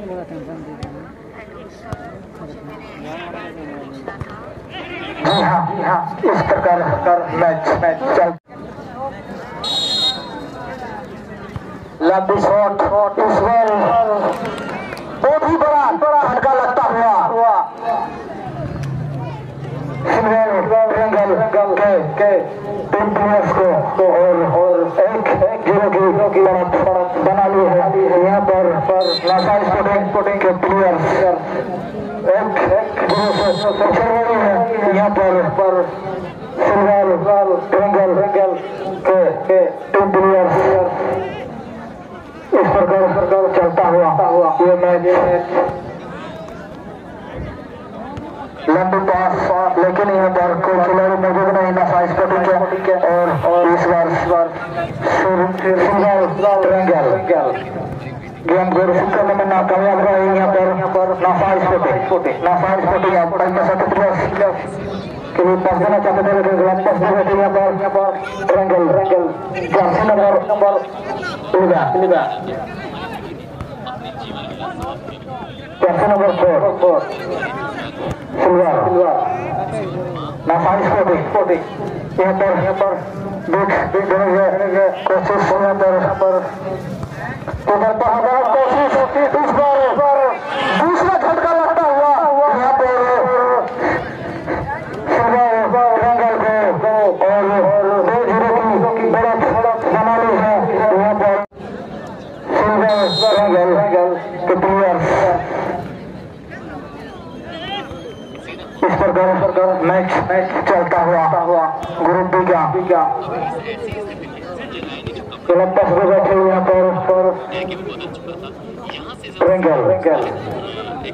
जी हाँ इस प्रकार मैच चल लंबी शॉट इस बार बहुत ही बड़ा झटका लगता हुआ के टीम प्लेयर्स को और एक जीरो की बढ़त बना ली है। यहाँ पर नासा स्पोर्टिंग के प्लेयर्स एक जीरो से पीछे रही है। यहाँ पर सिल्वर ट्रेंगल के टीम प्लेयर्स इस प्रकार चलता हुआ ये मैच लंबी पास लेकिन यहाँ पर कोई खिलाड़ी मौजूद नहीं नासा स्पोर्टिंग के और इस बार सिल्वर ट्रेंगल गेम को रिसीव करने में नाकामयाब रहे। यहाँ पर नासा स्पोर्टिंग के लिए पास देना चाहते थे लेकिन गलत पास दे रहे थे। यहाँ पर triangle Jersey number Jersey number 4 silver NASA sporting यहाँ पर बीट देने की कोशिश यहाँ पर कोशिश इस बार दूसरा झटका लगता हुआ यहाँ पर सिल्वर ट्रेंगल को और 2-0 की बढ़त बना ली है। यहाँ पर सिल्वर ट्रेंगल के प्लेयर्स इस प्रकार मैच चलता हुआ ग्रुप बी का लंबा से बैठे यहाँ पर ट्रेंगल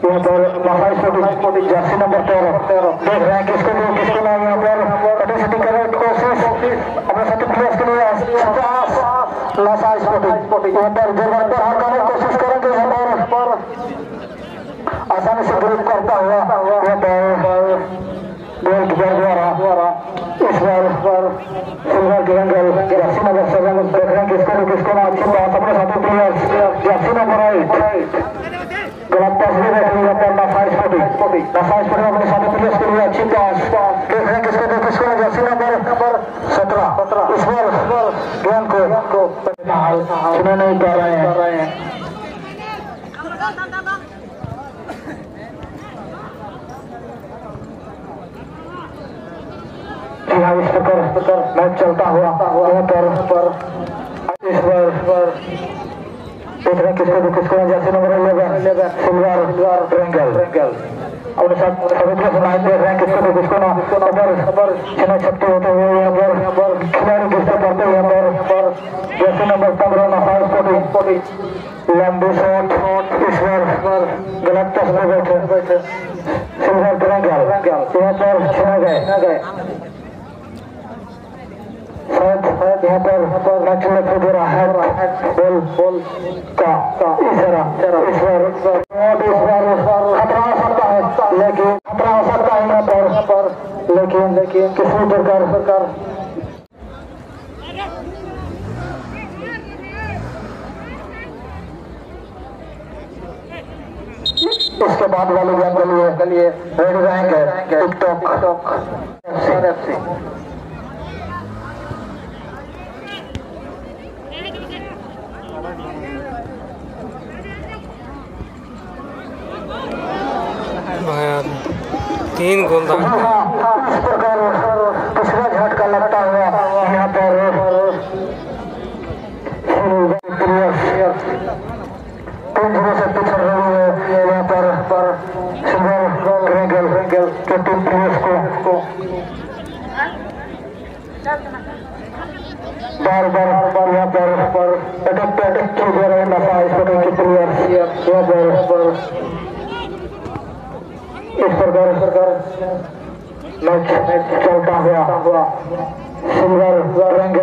यहाँ पर नासा स्पोर्टिंग जर्सी नंबर 13 देख रहे हैं किसको नहीं। यहाँ पर पब्लिसिटी कर रहे कोशिश अपने सभी प्लेयर्स के लिए नासा स्पोर्टिंग यहाँ पर जर्मन पर हटाने की कोशिश करेंगे। यहाँ पर आसानी से ग्रुप करता हुआ यहाँ पर गोलकीपर द्वारा इस बार सिल्वर ट्रेंगल जर्सी नंबर 7 देख रहे हैं किसको ना अच्छी पास अपने साथी प्लेयर्स जर्सी नंबर 8 गलत पास भी देख रहे हैं नासा स्पोर्टिंग अपने साथी प्लेयर्स के लिए अच्छी पास देख रहे हैं किसको ना जर्सी नंबर 17 इस बार गेम को सुना नहीं पा रहे हैं। यहाँ इस प्रकार मैच चलता हुआ यहाँ पर इस बार देख रहे हैं किसको जर्सी नंबर 11 सिल्वर ट्रेंगल अपने साथ सभी देख रहे हैं किसको ना छेना छपटे होते हुए यहाँ पर खिलाड़ी गिरते पड़ते हुए यहाँ पर जर्सी नंबर 15 नासा स्पोर्टिंग लंबी शॉट इस बार गलत टच में बैठे सिल्वर ट्रेंगल यहाँ पर छेना गए यहाँ पर मैच में फिर दे रहा है बॉल का इशारा इस बार खतरा हो सकता है यहाँ पर लेकिन किसी प्रकार इसके बाद वाले गेम के लिए रेडी रहेंगे टिकटॉक FC तीन गोल इस प्रकार दूसरा झटका लगता हुआ यहाँ पर 3-0 से पिछड़ रही है। यहाँ पर सिल्वर ट्रेंगल के टीम प्लेयर्स को बार यहाँ पर अटैक किए जा रहे हैं नासा स्पोर्टिंग के प्लेयर्स यहाँ पर इस प्रकार मैच चलता हुआ सिल्वर ट्रेंगल